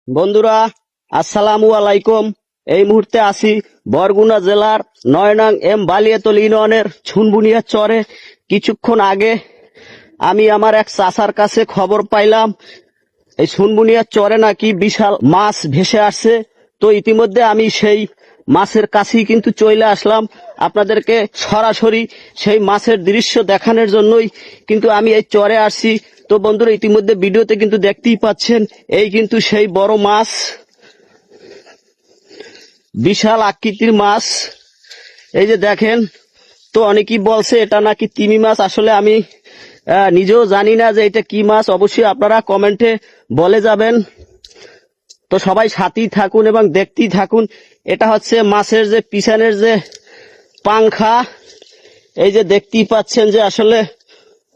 বন্ধুরা, আসসালামু আলাইকুম। এই মুহূর্তে আছি বরগুনা জেলার ৯ নং এম বালিয়াতল ইউনিয়নের ছুনবুনিয়া চরে। কিছুক্ষণ আগে আমি আমার এক চাচার কাছে খবর পাইলাম এই ছুনবুনিয়া চরে নাকি বিশাল মাছ ভেসে আসছে। তো ইতিমধ্যে আমি সেই মাছের কাছেই কিন্তু চলে আসলাম আপনাদেরকে সরাসরি সেই মাছের দৃশ্য দেখানোর জন্যই কিন্তু আমি এই চরে আসছি। তো বন্ধুরা, ইতিমধ্যে ভিডিওতে কিন্তু দেখতেই পাচ্ছেন এই কিন্তু সেই বড় মাছ, বিশাল আকৃতির মাছ। এই যে দেখেন, তো অনেকেই বলছে এটা নাকি তিমি মাছ। আসলে আমি নিজেও জানি না যে এটা কি মাছ। অবশ্যই আপনারা কমেন্টে বলে যাবেন। তো সবাই সাথেই থাকুন এবং দেখতেই থাকুন। এটা হচ্ছে মাছের যে পিছনের যে পাংখা, এই যে দেখতেই পাচ্ছেন যে আসলে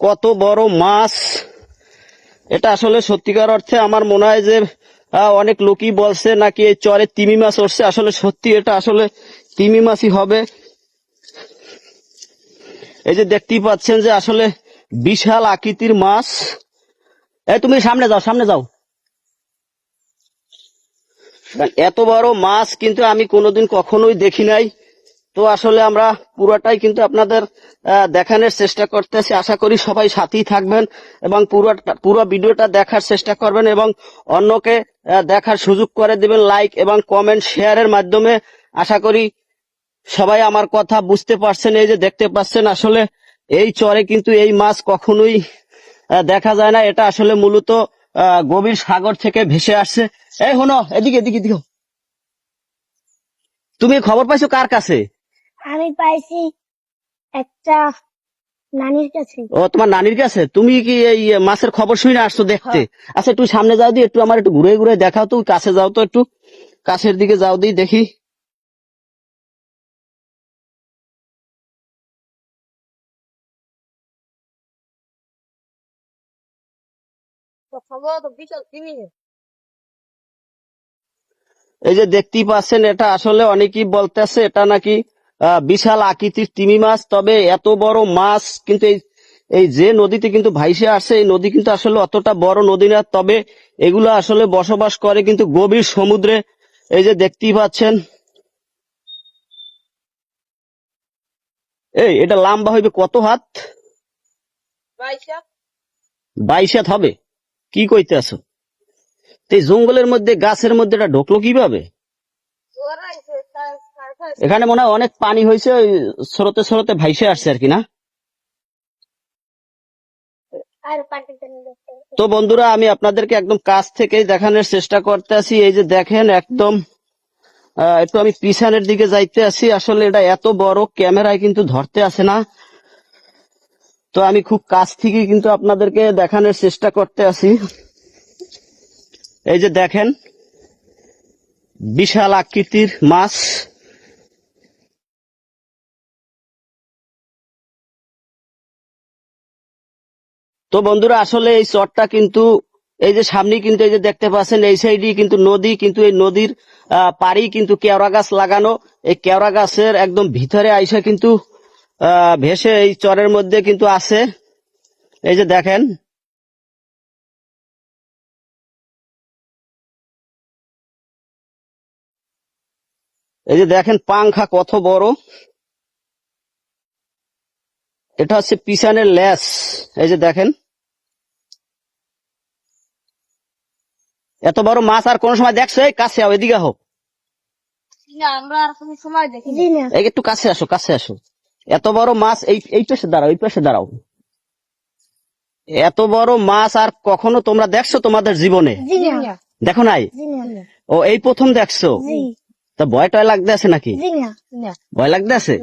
কত বড় মাছ। এটা আসলে সত্যিকার অর্থে আমার মনে হয় যে অনেক লোকই বলছে নাকি এই চরে তিমি মাছ উঠছে। আসলে সত্যি এটা আসলে তিমি মাছই হবে। এই যে দেখতেই পাচ্ছেন যে আসলে বিশাল আকৃতির মাছ। এই তুমি সামনে যাও, সামনে যাও। এত বড় মাছ কিন্তু আমি কোনোদিন কখনোই দেখি নাই। তো আসলে আমরা পুরোটাই কিন্তু আপনাদের দেখানোর চেষ্টা করতেছি। আশা করি সবাই সাথেই থাকবেন এবং পুরো ভিডিওটা দেখার চেষ্টা করবেন এবং অন্যকে দেখার সুযোগ করে দিবেন লাইক এবং কমেন্ট শেয়ারের মাধ্যমে। আশা করি সবাই আমার কথা বুঝতে পারছেন। এই যে দেখতে পাচ্ছেন আসলে এই চরে কিন্তু এই মাছ কখনোই দেখা যায় না। এটা আসলে মূলত গভীর সাগর থেকে ভেসে আসছে। এই শোনো, এদিকে এদিকে এদিকে। তুমি খবর পাইছো কার কাছে? আমি পাইছি একটা নানির কাছে। ও, তোমার নানির কাছে। তুমি কি এই মাছের খবর শুনে আসছো দেখতে? আচ্ছা, একটু সামনে যাও দি, একটু আমার একটু ঘুরে ঘুরে দেখাও তো। কাছে যাও তো, একটু কাছের দিকে যাও দি দেখি। এই যে দেখতেই পাচ্ছেন, এটা আসলে অনেকেই বলতেছে এটা নাকি বিশাল আকৃতির তিমি মাছ। তবে এত বড় মাছ কিন্তু এই এই যে নদীতে কিন্তু ভাইসে আসছে, এই নদী কিন্তু আসলে অতটা বড় নদী না। তবে এগুলো আসলে বসবাস করে কিন্তু গভীর সমুদ্রে। এই যে দেখতেই পাচ্ছেন, এই এটা লম্বা হইবে কত হাত? 22 হাত হবে। কি কইতেছো? এই জঙ্গলের মধ্যে গাছের মধ্যে এটা ঢুকলো কিভাবে? এখানে মনে হয় অনেক পানি হয়েছে, ওই স্রোতে স্রোতে ভাইসে আসছে আর কি, না? তো বন্ধুরা, আমি আপনাদেরকে একদম কাছ থেকে দেখানোর চেষ্টা করতে আছি। এই যে দেখেন একদম একটু আমি পিছনের দিকে যাইতে আছি। আসলে এটা এত বড়, ক্যামেরায় কিন্তু ধরতে আসে না। তো আমি খুব কাছ থেকে কিন্তু আপনাদেরকে দেখানোর চেষ্টা করতে আছি। এই যে দেখেন, বিশাল আকৃতির মাছ। তো বন্ধুরা, আসলে এই চরটা কিন্তু এই যে সামনে কিন্তু এই যে দেখতে পাচ্ছেন এই সাইডে কিন্তু নদী, কিন্তু এই নদীর পাড়েই কিন্তু কেওড়া গাছ লাগানো। এই কেওড়া গাছের একদম ভিতরে আইসা কিন্তু ভেসে এই চরের মধ্যে কিন্তু আছে। এই যে দেখেন, এই যে দেখেন পাংখা কত বড়। এটা হচ্ছে পিছনের ল্যাস। এই যে দেখেন, এত বড় মাছ আর কোন সময় দেখছো? এই কাছে আও, এদিকে হোক, এই একটু কাছে আসো, কাছে আসো। এত বড় মাছ, এই পাশে দাঁড়াও, এই পাশে দাঁড়াও। এত বড় মাছ আর কখনো তোমরা দেখছো তোমাদের জীবনে? দেখো নাই? ও, এই প্রথম দেখছো? তা ভয় টয় লাগতে আছে নাকি? ভয় লাগতে আছে?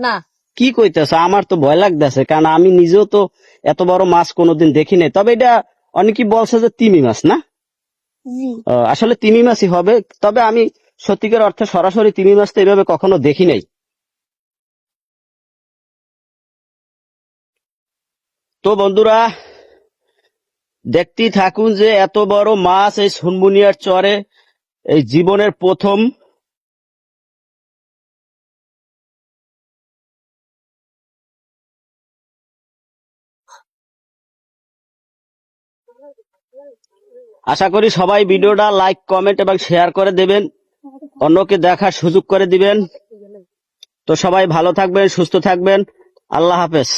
কি কইতেছ? আমার তো ভয় লাগতে আছে, কারণ আমি নিজেও তো এত বড় মাছ কোনোদিন দেখি নাই। তবে এটা অনেকেই বলছে যে তিমি মাছ, না? আসলে তিমি মাছই হবে। তবে আমি সত্যিকার অর্থে সরাসরি তিমি মাছ তো এইভাবে কখনো দেখি নাই। তো বন্ধুরা, দেখতেই থাকুন যে এত বড় মাছ এই সুনবুনিয়ার চরে এই জীবনের প্রথম। আশা করি সবাই ভিডিওটা লাইক কমেন্ট এবং শেয়ার করে দেবেন, অন্যকে দেখার সুযোগ করে দিবেন। তো সবাই ভালো থাকবেন, সুস্থ থাকবেন। আল্লাহ হাফেজ।